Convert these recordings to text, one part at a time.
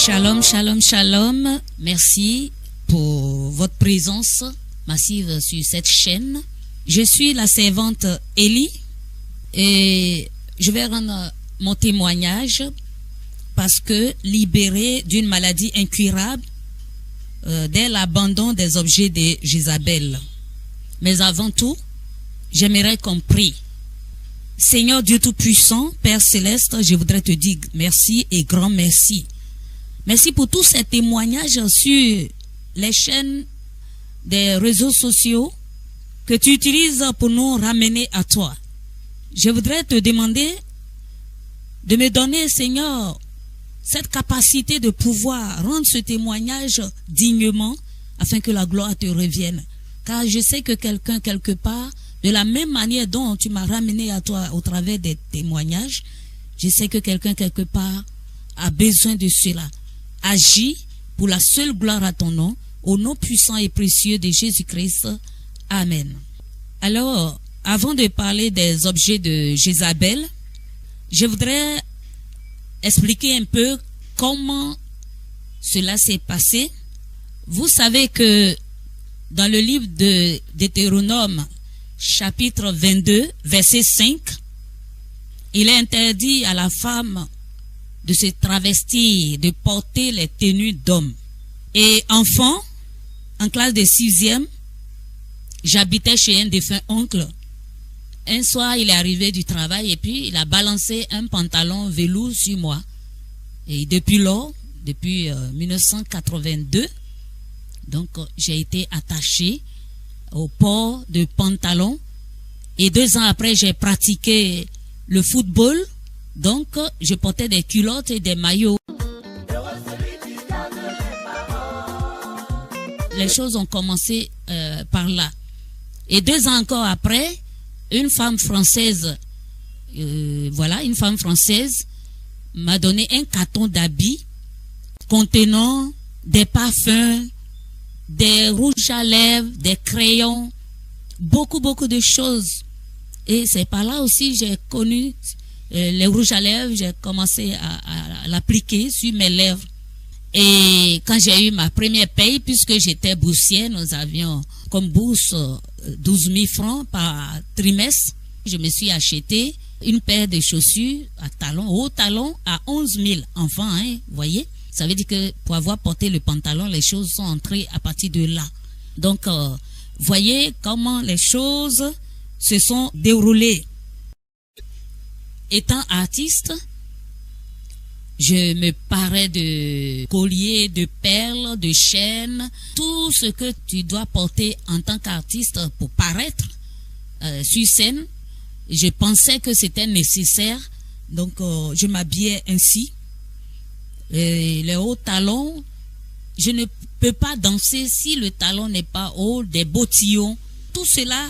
Shalom, shalom, shalom. Merci pour votre présence massive sur cette chaîne. Je suis la servante Élie et je vais rendre mon témoignage parce que libérée d'une maladie incurable dès l'abandon des objets de Jézabel. Mais avant tout, j'aimerais qu'on prie. Seigneur Dieu Tout-Puissant, Père Céleste, je voudrais te dire merci et grand merci. Merci pour tous ces témoignages sur les chaînes des réseaux sociaux que tu utilises pour nous ramener à toi. Je voudrais te demander de me donner, Seigneur, cette capacité de pouvoir rendre ce témoignage dignement afin que la gloire te revienne. Car je sais que quelqu'un, quelque part, de la même manière dont tu m'as ramené à toi au travers des témoignages, je sais que quelqu'un, quelque part, a besoin de cela. Agis pour la seule gloire à ton nom, au nom puissant et précieux de Jésus-Christ. Amen. Alors, avant de parler des objets de Jézabel, je voudrais expliquer un peu comment cela s'est passé. Vous savez que dans le livre de Deutéronome, chapitre 22, verset 5, il est interdit à la femme de se travestir, de porter les tenues d'homme. Et enfant, en classe de 6e, j'habitais chez un défunt oncle. Un soir, il est arrivé du travail et puis il a balancé un pantalon velours sur moi. Et depuis lors, depuis 1982, donc j'ai été attachée au port de pantalon. Et 2 ans après, j'ai pratiqué le football. Donc, je portais des culottes et des maillots. Les choses ont commencé par là. Et 2 ans encore après, une femme française, une femme française m'a donné un carton d'habits contenant des parfums, des rouges à lèvres, des crayons, beaucoup de choses. Et c'est par là aussi j'ai connu les rouges à lèvres, j'ai commencé à l'appliquer sur mes lèvres. Et quand j'ai eu ma première paye, puisque j'étais boursière, nous avions comme bourse 12 000 francs par trimestre, je me suis acheté une paire de chaussures à talons, haut talons, à 11 000 enfants, hein, vous voyez. Ça veut dire que pour avoir porté le pantalon, les choses sont entrées à partir de là. Donc, voyez comment les choses se sont déroulées. Étant artiste, je me parais de colliers, de perles, de chaînes, tout ce que tu dois porter en tant qu'artiste pour paraître sur scène. Je pensais que c'était nécessaire, donc je m'habillais ainsi. Et les hauts talons, je ne peux pas danser si le talon n'est pas haut, des bottillons. Tout cela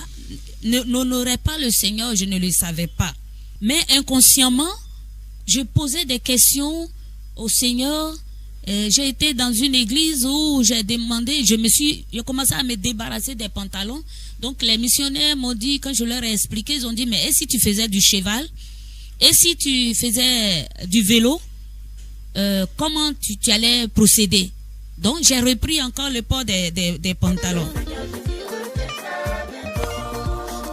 n'honorait pas le Seigneur, je ne le savais pas. Mais inconsciemment, je posais des questions au Seigneur. J'ai été dans une église où j'ai demandé, j'ai commencé à me débarrasser des pantalons. Donc les missionnaires m'ont dit, quand je leur ai expliqué, ils ont dit, mais et si tu faisais du cheval? Et si tu faisais du vélo? Comment tu allais procéder? Donc j'ai repris encore le port des pantalons.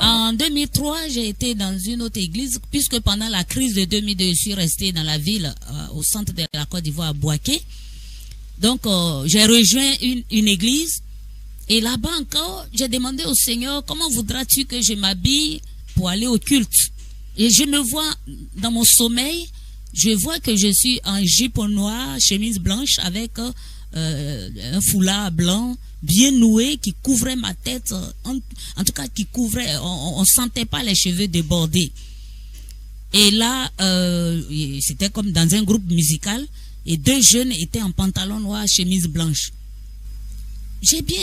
En 2003, j'ai été dans une autre église, puisque pendant la crise de 2002, je suis resté dans la ville, au centre de la Côte d'Ivoire, à Bouaké. Donc, j'ai rejoint une église, et là-bas encore, j'ai demandé au Seigneur, comment voudras-tu que je m'habille pour aller au culte? Et je me vois dans mon sommeil, je vois que je suis en jupe noire, chemise blanche, avec un foulard blanc, bien noué, qui couvrait ma tête, en tout cas qui couvrait, on sentait pas les cheveux débordés. Et là, c'était comme dans un groupe musical, et 2 jeunes étaient en pantalon noir, chemise blanche. J'ai bien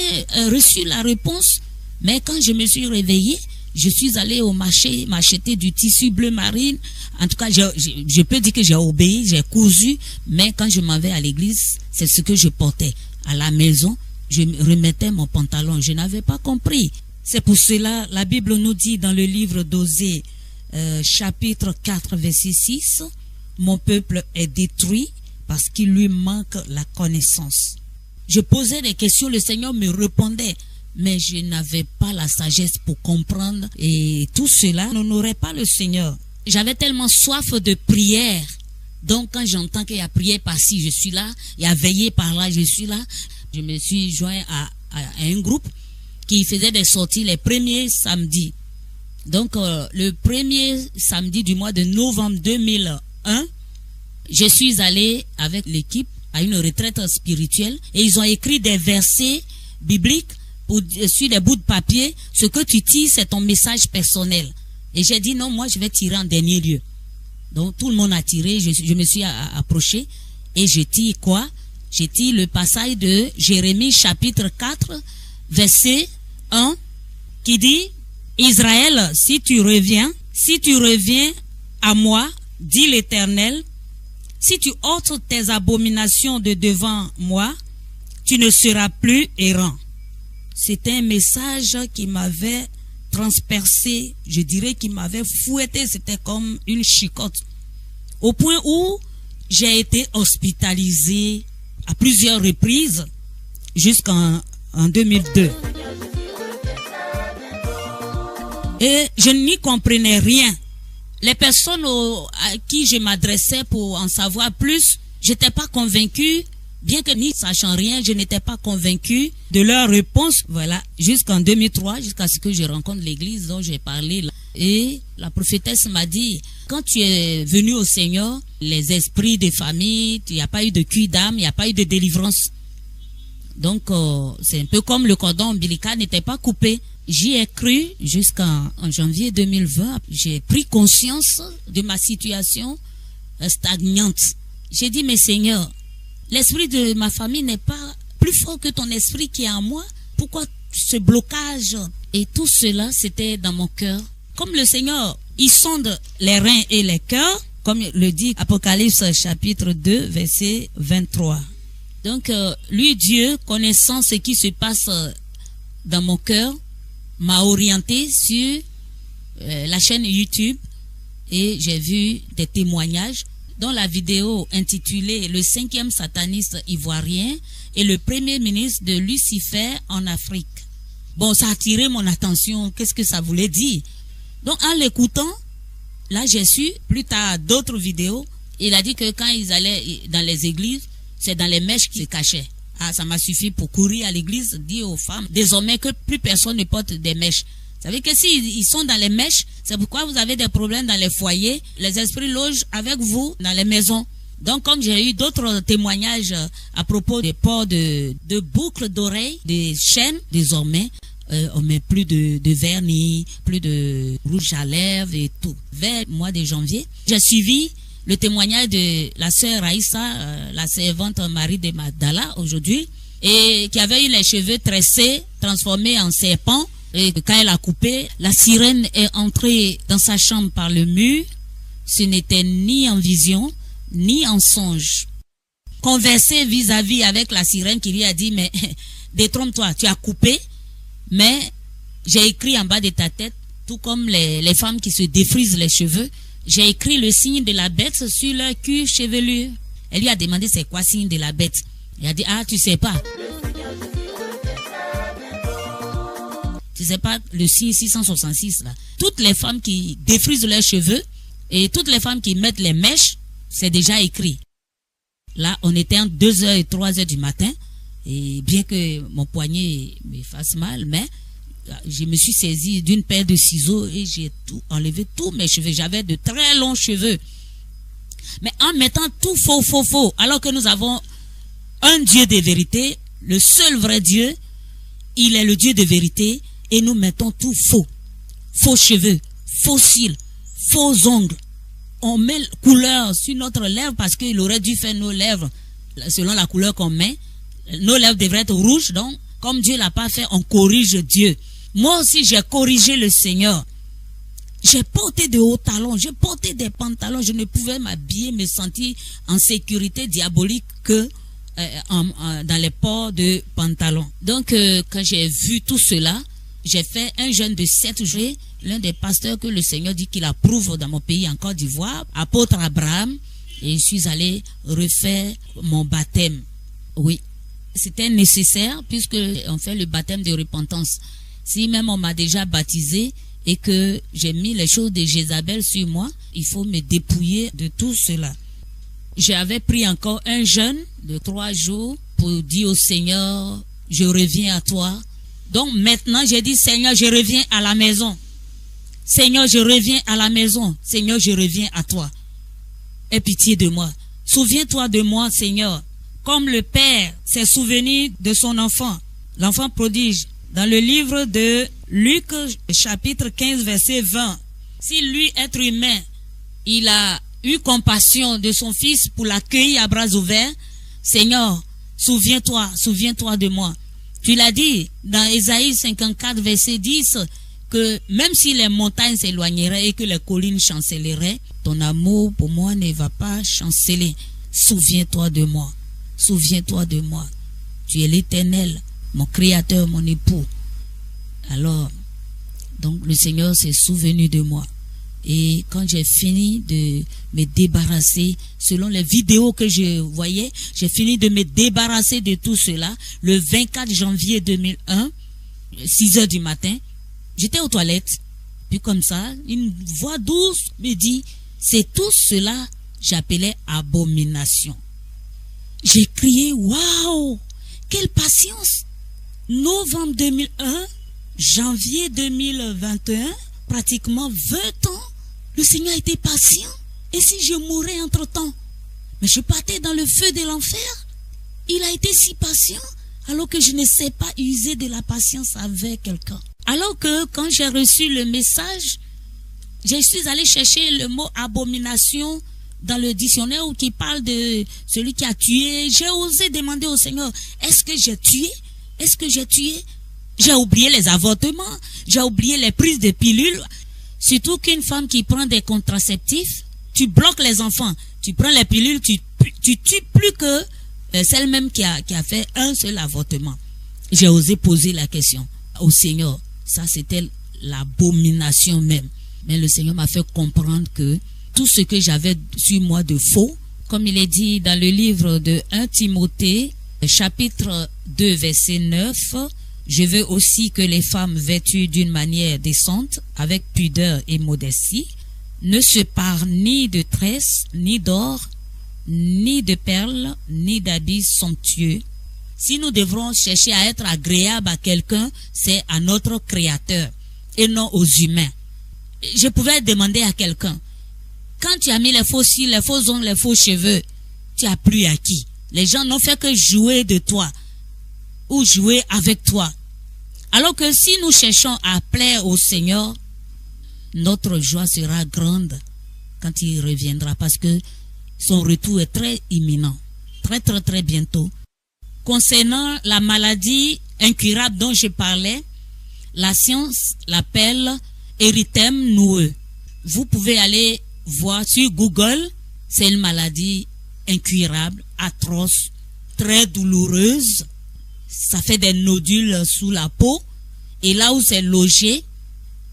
reçu la réponse, mais quand je me suis réveillée, je suis allée au marché m'acheter du tissu bleu marine. En tout cas, je peux dire que j'ai obéi, j'ai cousu, mais quand je m'en vais à l'église, c'est ce que je portais. À la maison, je remettais mon pantalon. Je n'avais pas compris. C'est pour cela, la Bible nous dit dans le livre d'Osée, chapitre 4, verset 6, « Mon peuple est détruit parce qu'il lui manque la connaissance. Je posais des questions, le Seigneur me répondait, mais je n'avais pas la sagesse pour comprendre, et tout cela n'honorait pas le Seigneur. J'avais tellement soif de prière. Donc quand j'entends qu'il y a prière par-ci, je suis là, il y a veillé par-là, je suis là. Je me suis joint à un groupe qui faisait des sorties les premiers samedis. Donc le premier samedi du mois de novembre 2001, je suis allé avec l'équipe à une retraite spirituelle et ils ont écrit des versets bibliques sur des bouts de papier. Ce que tu tires, c'est ton message personnel. Et j'ai dit non, moi je vais tirer en dernier lieu. Donc tout le monde a tiré, je me suis approché et je tire quoi? Je tire le passage de Jérémie chapitre 4 verset 1 qui dit: Israël, si tu reviens à moi, dit l'Éternel, si tu ôtes tes abominations de devant moi, tu ne seras plus errant. C'était un message qui m'avait transpercé, je dirais qui m'avait fouetté, c'était comme une chicotte. Au point où j'ai été hospitalisé à plusieurs reprises jusqu'en 2002. Et je n'y comprenais rien. Les personnes à qui je m'adressais pour en savoir plus, je n'étais pas convaincu. Bien que n'y sachant rien, je n'étais pas convaincu de leur réponse. Voilà, jusqu'en 2003, jusqu'à ce que je rencontre l'église dont j'ai parlé là. Et la prophétesse m'a dit, quand tu es venu au Seigneur, les esprits des familles, il n'y a pas eu de cuit d'âme, il n'y a pas eu de délivrance. Donc, c'est un peu comme le cordon ombilical n'était pas coupé. J'y ai cru jusqu'en janvier 2020. J'ai pris conscience de ma situation stagnante. J'ai dit, mais Seigneur, l'esprit de ma famille n'est pas plus fort que ton esprit qui est en moi. Pourquoi ce blocage? Et tout cela, c'était dans mon cœur. Comme le Seigneur, il sonde les reins et les cœurs, comme le dit Apocalypse chapitre 2, verset 23. Donc, lui, Dieu, connaissant ce qui se passe dans mon cœur, m'a orienté sur la chaîne YouTube et j'ai vu des témoignages dont la vidéo intitulée « Le 5e sataniste ivoirien et le premier ministre de Lucifer en Afrique ». Bon, ça a attiré mon attention. Qu'est-ce que ça voulait dire? Donc, en l'écoutant, là, j'ai su, plus tard, d'autres vidéos. Il a dit que quand ils allaient dans les églises, c'est dans les mèches qu'ils se cachaient. Ah, ça m'a suffi pour courir à l'église, dire aux femmes, désormais que plus personne ne porte des mèches. Vous savez que s'ils sont dans les mèches, c'est pourquoi vous avez des problèmes dans les foyers. Les esprits logent avec vous dans les maisons. Donc, comme j'ai eu d'autres témoignages à propos des ports de boucles d'oreilles, des chaînes, désormais, on met plus de vernis, plus de rouge à lèvres et tout. Vers le mois de janvier, j'ai suivi le témoignage de la sœur Aïssa, la servante Marie de Magdala aujourd'hui, et qui avait eu les cheveux tressés, transformés en serpent. Et quand elle a coupé, la sirène est entrée dans sa chambre par le mur. Ce n'était ni en vision, ni en songe. Converser vis-à-vis avec la sirène qui lui a dit, mais détrompe-toi, tu as coupé, mais j'ai écrit en bas de ta tête, tout comme les femmes qui se défrisent les cheveux, j'ai écrit le signe de la bête sur leur cuir chevelu. Elle lui a demandé c'est quoi le signe de la bête. Il a dit, ah, tu sais pas. Tu sais pas le signe 666 là. Toutes les femmes qui défrisent leurs cheveux et toutes les femmes qui mettent les mèches, c'est déjà écrit. Là, on était entre 2h et 3h du matin. Et bien que mon poignet me fasse mal, mais je me suis saisi d'une paire de ciseaux et j'ai enlevé tous mes cheveux. J'avais de très longs cheveux. Mais en mettant tout faux, alors que nous avons un Dieu de vérité, le seul vrai Dieu, il est le Dieu de vérité, et nous mettons tout faux. Faux cheveux, faux cils, faux ongles. On met couleur sur notre lèvre parce qu'il aurait dû faire nos lèvres selon la couleur qu'on met. Nos lèvres devraient être rouges, donc comme Dieu l'a pas fait, on corrige Dieu. Moi aussi, j'ai corrigé le Seigneur. J'ai porté de hauts talons, j'ai porté des pantalons. Je ne pouvais m'habiller, me sentir en sécurité diabolique que dans les ports de pantalons. Donc, quand j'ai vu tout cela, j'ai fait un jeûne de 7 jours. L'un des pasteurs que le Seigneur dit qu'il approuve dans mon pays, en Côte d'Ivoire, apôtre Abraham, Et je suis allé refaire mon baptême. Oui, c'était nécessaire puisque on fait le baptême de repentance. Si même on m'a déjà baptisé et que j'ai mis les choses de Jézabel sur moi, il faut me dépouiller de tout cela. J'avais pris encore un jeûne de 3 jours pour dire au Seigneur, je reviens à toi. Donc maintenant, j'ai dit, Seigneur, je reviens à la maison. Seigneur, je reviens à la maison. Seigneur, je reviens à toi. Aie pitié de moi. Souviens-toi de moi, Seigneur. Comme le Père s'est souvenu de son enfant, l'enfant prodige. Dans le livre de Luc, chapitre 15, verset 20. Si lui, être humain, il a eu compassion de son fils pour l'accueillir à bras ouverts, Seigneur, souviens-toi de moi. Tu l'as dit dans Ésaïe 54, verset 10, que même si les montagnes s'éloigneraient et que les collines chancelleraient, ton amour pour moi ne va pas chanceler. Souviens-toi de moi. Souviens-toi de moi. Tu es l'Éternel, mon Créateur, mon époux. Alors, donc le Seigneur s'est souvenu de moi. Et quand j'ai fini de me débarrasser, selon les vidéos que je voyais, j'ai fini de me débarrasser de tout cela. Le 24 janvier 2001, 6 heures du matin, j'étais aux toilettes. Puis comme ça, une voix douce me dit, c'est tout cela j'appelais abomination. J'ai crié, waouh, quelle patience! Novembre 2001, janvier 2021, pratiquement 20 ans, le Seigneur a été patient. Et si je mourais entre-temps? Mais je partais dans le feu de l'enfer. Il a été si patient, alors que je ne sais pas user de la patience avec quelqu'un. Alors que quand j'ai reçu le message, je suis allé chercher le mot abomination dans le dictionnaire qui parle de celui qui a tué. J'ai osé demander au Seigneur, est-ce que j'ai tué? Est-ce que j'ai tué? J'ai oublié les avortements, j'ai oublié les prises de pilules. Surtout qu'une femme qui prend des contraceptifs, tu bloques les enfants, tu prends les pilules, tu tues plus que celle même qui a fait un seul avortement. J'ai osé poser la question au Seigneur. Ça, c'était l'abomination même. Mais le Seigneur m'a fait comprendre que tout ce que j'avais sur moi de faux, comme il est dit dans le livre de 1 Timothée, chapitre 2, verset 9, je veux aussi que les femmes vêtues d'une manière décente, avec pudeur et modestie, ne se parent ni de tresses, ni d'or, ni de perles, ni d'habits somptueux. Si nous devrons chercher à être agréables à quelqu'un, c'est à notre Créateur et non aux humains. Je pouvais demander à quelqu'un, quand tu as mis les faux cils, les faux ongles, les faux cheveux, tu as plu à qui? Les gens n'ont fait que jouer de toi ou jouer avec toi. Alors que si nous cherchons à plaire au Seigneur, notre joie sera grande quand il reviendra, parce que son retour est très imminent, très très très bientôt. Concernant la maladie incurable dont je parlais, la science l'appelle érythème noueux. Vous pouvez aller voir sur Google, c'est une maladie incurable, atroce, très douloureuse. Ça fait des nodules sous la peau, et là où c'est logé,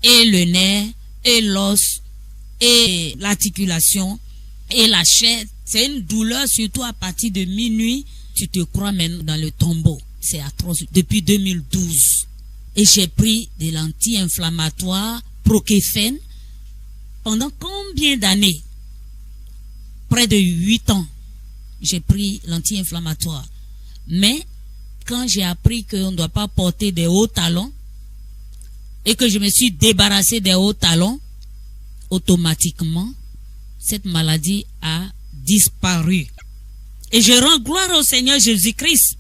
et le nerf, et l'os, et l'articulation, et la chair, c'est une douleur, surtout à partir de minuit, tu te crois même dans le tombeau. C'est atroce, depuis 2012. Et j'ai pris de l'anti-inflammatoire, Proképhène, pendant combien d'années? Près de 8 ans, j'ai pris l'anti-inflammatoire. Mais, quand j'ai appris qu'on ne doit pas porter des hauts talons, et que je me suis débarrassé des hauts talons, automatiquement, cette maladie a disparu. Et je rends gloire au Seigneur Jésus-Christ,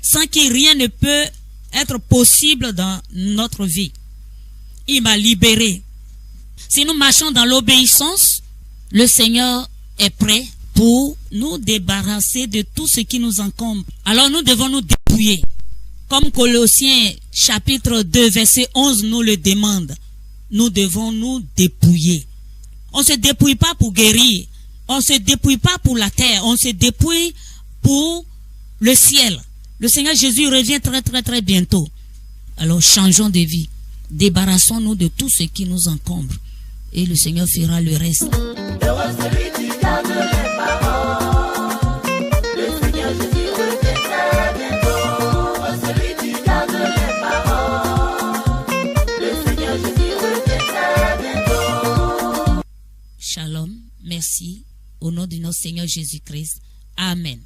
sans qui rien ne peut être possible dans notre vie. Il m'a libéré. Si nous marchons dans l'obéissance, le Seigneur est prêt pour nous débarrasser de tout ce qui nous encombre. Alors nous devons nous dépouiller. Comme Colossiens chapitre 2 verset 11 nous le demande. Nous devons nous dépouiller. On ne se dépouille pas pour guérir. On ne se dépouille pas pour la terre. On se dépouille pour le ciel. Le Seigneur Jésus revient très très très bientôt. Alors changeons de vie. Débarrassons-nous de tout ce qui nous encombre. Et le Seigneur fera le reste. Heureux celui qui garde les paroles. Shalom. Merci. Au nom de notre Seigneur Jésus-Christ. Amen.